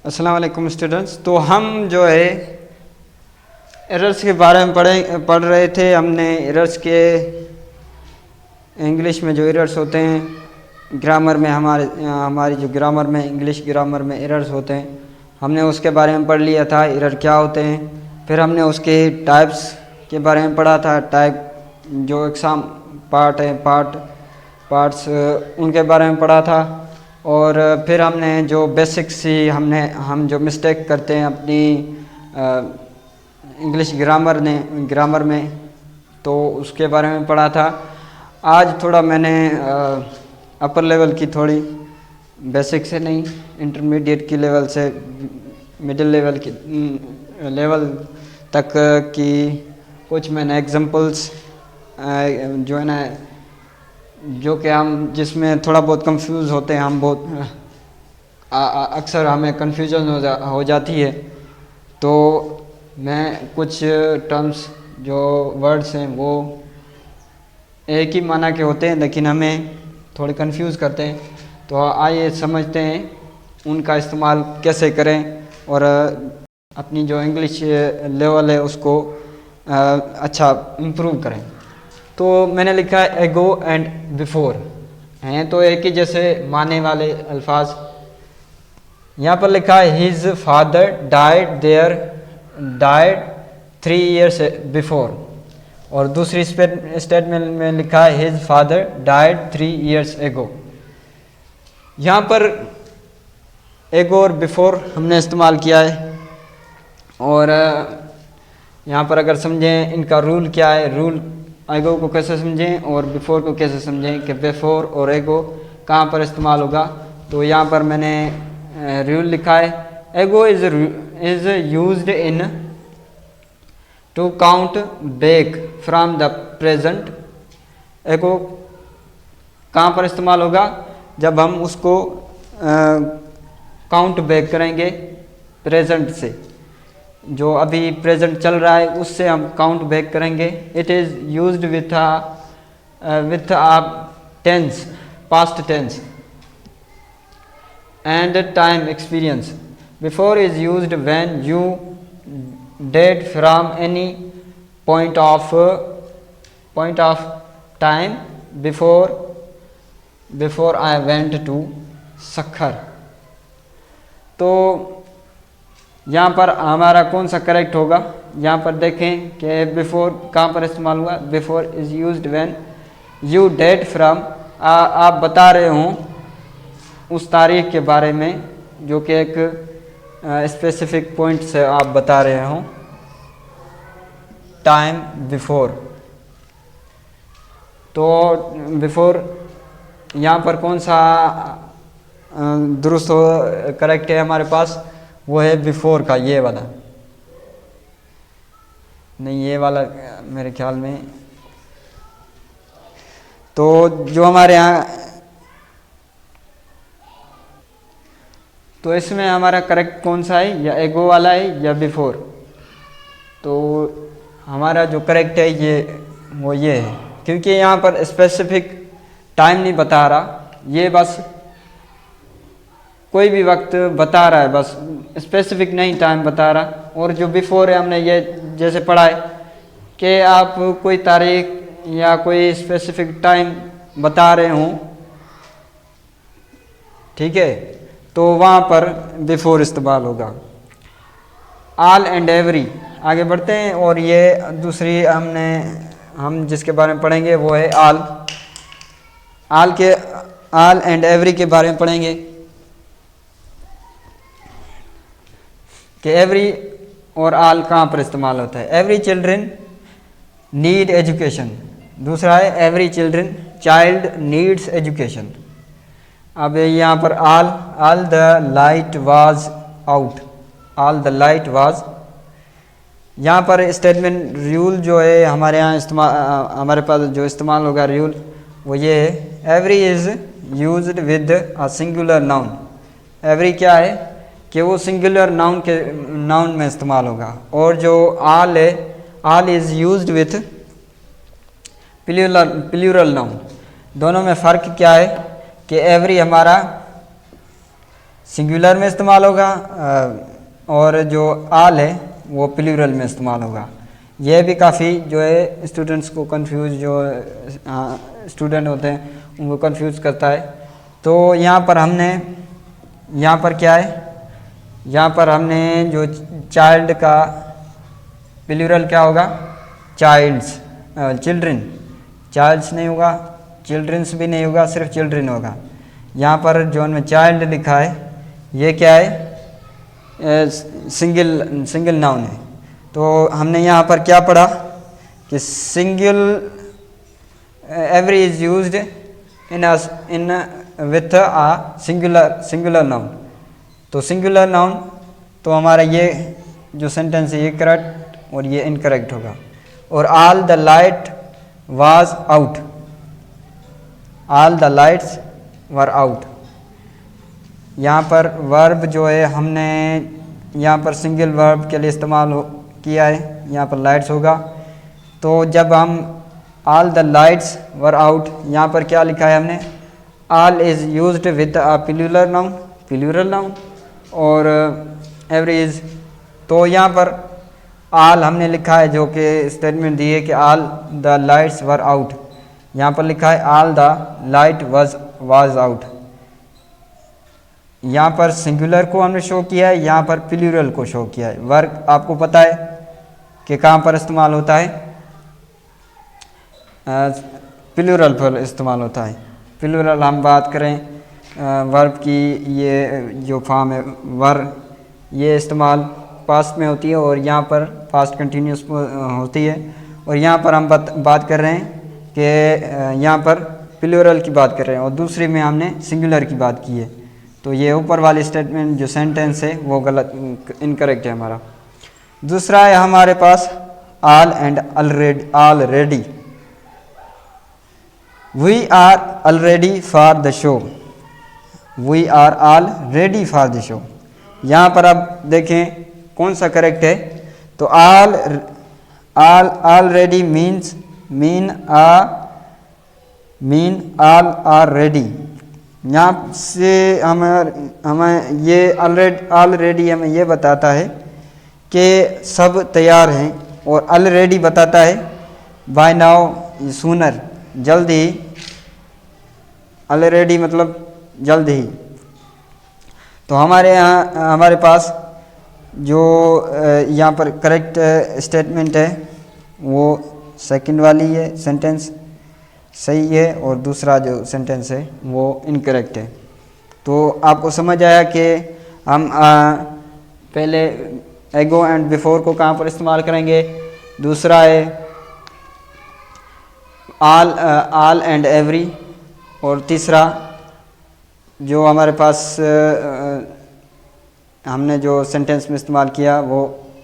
अस्सलाम वालेकुम स्टूडेंट्स। तो हम जो है एरर्स के बारे में पढ़ रहे थे। हमने एरर्स के इंग्लिश में जो एरर्स होते हैं ग्रामर में, हमारी जो ग्रामर में, इंग्लिश ग्रामर में एरर्स होते हैं, हमने उसके बारे में पढ़ लिया था एरर क्या होते हैं। फिर हमने उसके टाइप्स के बारे में पढ़ा था। टाइप जो एग्ज़ाम पार्ट है, पार्ट्स उनके बारे में पढ़ा था। और फिर हमने जो बेसिक्स ही हम जो मिस्टेक करते हैं अपनी इंग्लिश ग्रामर में, तो उसके बारे में पढ़ा था। आज थोड़ा मैंने अपर लेवल की, थोड़ी बेसिक से नहीं, इंटरमीडिएट की लेवल से मिडिल लेवल की लेवल तक की कुछ मैंने एग्जांपल्स जो है ना, जो कि हम जिसमें थोड़ा बहुत कंफ्यूज होते हैं हम, बहुत अक्सर हमें कन्फ्यूजन हो जाती है। तो मैं कुछ टर्म्स जो वर्ड्स हैं वो एक ही माना के होते हैं, लेकिन हमें थोड़े कंफ्यूज करते हैं। तो आइए समझते हैं उनका इस्तेमाल कैसे करें और अपनी जो इंग्लिश लेवल है उसको अच्छा इम्प्रूव करें। तो मैंने लिखा है एगो एंड बिफोर हैं, तो एक ही जैसे माने वाले अल्फाज। यहाँ पर लिखा है his father died 3 years before, और दूसरी स्टेटमेंट में लिखा है हिज फादर डाइड 3 years एगो। यहाँ पर एगो और बिफोर हमने इस्तेमाल किया है। और यहाँ पर अगर समझें इनका रूल क्या है, रूल एगो को कैसे समझें और बिफोर को कैसे समझें कि बिफोर और एगो कहाँ पर इस्तेमाल होगा। तो यहाँ पर मैंने रूल लिखा है ago is used in to count back from the present. Ago कहाँ पर इस्तेमाल होगा, जब हम उसको काउंट बैक करेंगे प्रेजेंट से, जो अभी प्रेजेंट चल रहा है उससे हम काउंट बैक करेंगे। It is used with a tense, past tense and time experience. Before is used when you date from any point of time before I went to Sukkur. तो यहाँ पर हमारा कौन सा करेक्ट होगा, यहाँ पर देखें कि बिफोर कहाँ पर इस्तेमाल हुआ। Before is used when you date from, आप बता रहे हों उस तारीख के बारे में जो कि एक स्पेसिफिक पॉइंट से आप बता रहे हों, टाइम बिफोर। तो बिफोर यहाँ पर कौन सा दुरुस्त करेक्ट है हमारे पास, वो है बिफोर का ये वाला, नहीं ये वाला मेरे ख्याल में। तो जो हमारे यहाँ, तो इसमें हमारा करेक्ट कौन सा है, या एगो वाला है या बिफोर। तो हमारा जो करेक्ट है ये है, क्योंकि यहाँ पर स्पेसिफिक टाइम नहीं बता रहा, ये बस कोई भी वक्त बता रहा है, बस स्पेसिफिक नहीं टाइम बता रहा। और जो बिफोर है हमने ये जैसे पढ़ा है कि आप कोई तारीख या कोई स्पेसिफिक टाइम बता रहे हों, ठीक है, तो वहाँ पर बिफोर इस्तेमाल होगा। ऑल एंड एवरी, आगे बढ़ते हैं। और ये दूसरी हम जिसके बारे में पढ़ेंगे वो है ऑल एंड एवरी के बारे में पढ़ेंगे कि एवरी और ऑल कहाँ पर इस्तेमाल होता है। एवरी चिल्ड्रन नीड एजुकेशन, दूसरा है एवरी चाइल्ड नीड्स एजुकेशन। अब यहाँ पर all the light was out, all the light was, यहाँ पर स्टेटमेंट रूल जो है हमारे यहाँ हमारे पास जो इस्तेमाल होगा रूल वो ये है every is used with a singular noun. Every क्या है कि वो सिंगुलर नाउन में इस्तेमाल होगा। और जो ऑल है, all is used with plural noun. दोनों में फ़र्क क्या है कि एवरी हमारा सिंगुलर में इस्तेमाल होगा, और जो आल है वो प्लूरल में इस्तेमाल होगा। यह भी काफ़ी जो है स्टूडेंट्स को कंफ्यूज, जो स्टूडेंट होते हैं उनको कंफ्यूज करता है। तो यहाँ पर क्या है, यहाँ पर हमने जो चाइल्ड का प्लूरल क्या होगा, चाइल्ड्स, चिल्ड्रन। चाइल्ड्स नहीं होगा, चिल्ड्रंस भी नहीं होगा, सिर्फ चिल्ड्रन होगा। यहाँ पर जो हमें चाइल्ड लिखा है ये क्या है, सिंगल नाउन है। तो हमने यहाँ पर क्या पढ़ा कि single every is used in with a singular noun. तो सिंगुलर नाउन, तो हमारा ये जो सेंटेंस है ये करेक्ट और ये इनकरेक्ट होगा। और all the light was out, all the lights were out. यहाँ पर वर्ब जो है हमने यहाँ पर सिंगल वर्ब के लिए इस्तेमाल किया है, यहाँ पर लाइट्स होगा। तो जब हम all the lights were out, यहाँ पर क्या लिखा है हमने, all is used with a plural noun और एवरी इज। तो यहाँ पर ऑल हमने लिखा है, जो कि स्टेटमेंट दी है कि all the lights were out. यहाँ पर लिखा है all the light was out. यहाँ पर सिंगुलर को हमने शो किया है, यहाँ पर प्लूरल को शो किया है। वर्क आपको पता है कि कहाँ पर इस्तेमाल होता है, प्लूरल पर इस्तेमाल होता है। प्लूरल हम बात करें वर्ब की, ये जो फॉर्म है वर, ये इस्तेमाल पास्ट में होती है और यहाँ पर पास्ट कंटिन्यूस होती है। और यहाँ पर हम बात कर रहे हैं कि यहाँ पर प्लूरल की बात कर रहे हैं और दूसरी में हमने सिंगुलर की बात की है। तो ये ऊपर वाली स्टेटमेंट जो सेंटेंस है वो गलत, इनकरेक्ट है हमारा। दूसरा है हमारे पास all and already. We are already for the show, we are all ready for the show. यहाँ पर अब देखें कौन सा करेक्ट है। तो already mean all are ready. यहाँ से हमें ये ऑलरेडी हमें ये बताता है कि सब तैयार हैं, और ऑलरेडी बताता है बाय नाउ, सूनर, जल्द ही। ऑलरेडी मतलब जल्द ही। तो हमारे पास जो यहाँ पर करेक्ट स्टेटमेंट है वो सेकंड वाली है, सेंटेंस सही है, और दूसरा जो सेंटेंस है वो इनकरेक्ट है। तो आपको समझ आया कि हम पहले एगो एंड बिफोर को कहाँ पर इस्तेमाल करेंगे। दूसरा है ऑल एंड एवरी, और तीसरा जो हमारे पास हमने जो सेंटेंस में इस्तेमाल किया वो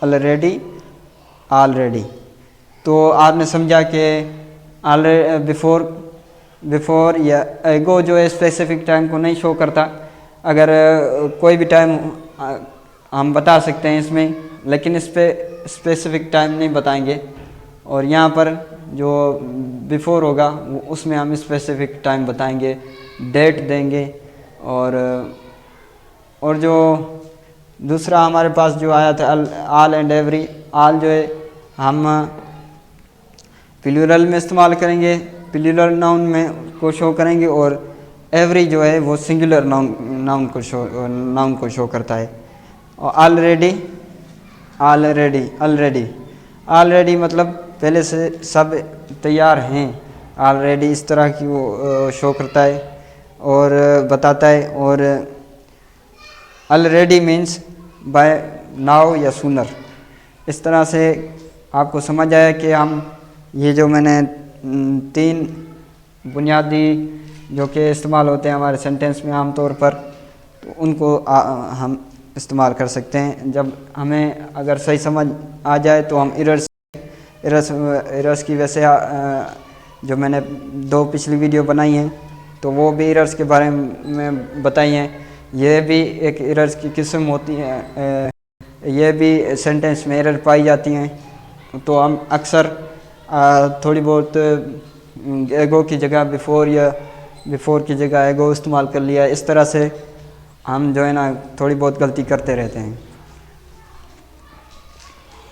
ऑलरेडी। तो आपने समझा कि बिफोर या एगो जो है स्पेसिफिक टाइम को नहीं शो करता। अगर कोई भी टाइम हम बता सकते हैं इसमें, लेकिन इस पर स्पेसिफिक टाइम नहीं बताएंगे। और यहाँ पर जो बिफोर होगा उसमें हम स्पेसिफिक टाइम बताएंगे, डेट देंगे। और जो दूसरा हमारे पास जो आया था ऑल एंड एवरी, ऑल जो है हम प्लूरल में इस्तेमाल करेंगे, प्लूरल नाउन में को शो करेंगे, और एवरी जो है वो सिंगुलर नाउन को शो करता है। और ऑलरेडी मतलब पहले से सब तैयार हैं, ऑलरेडी इस तरह की वो शो करता है और बताता है। और ऑलरेडी मीन्स बाय नाउ या सूनर। इस तरह से आपको समझ आया कि हम ये जो मैंने 3 बुनियादी जो कि इस्तेमाल होते हैं हमारे सेंटेंस में आम तौर पर, तो उनको हम इस्तेमाल कर सकते हैं। जब हमें अगर सही समझ आ जाए तो हम एरर्स की वैसे जो मैंने 2 पिछली वीडियो बनाई हैं तो वो भी एरर्स के बारे में बताई हैं। ये भी एक एरर्स की किस्म होती है, ये भी सेंटेंस में एरर पाई जाती हैं। तो हम अक्सर थोड़ी बहुत एगो की जगह बिफोर या बिफोर की जगह एगो इस्तेमाल कर लिया। इस तरह से हम जो है ना थोड़ी बहुत गलती करते रहते हैं।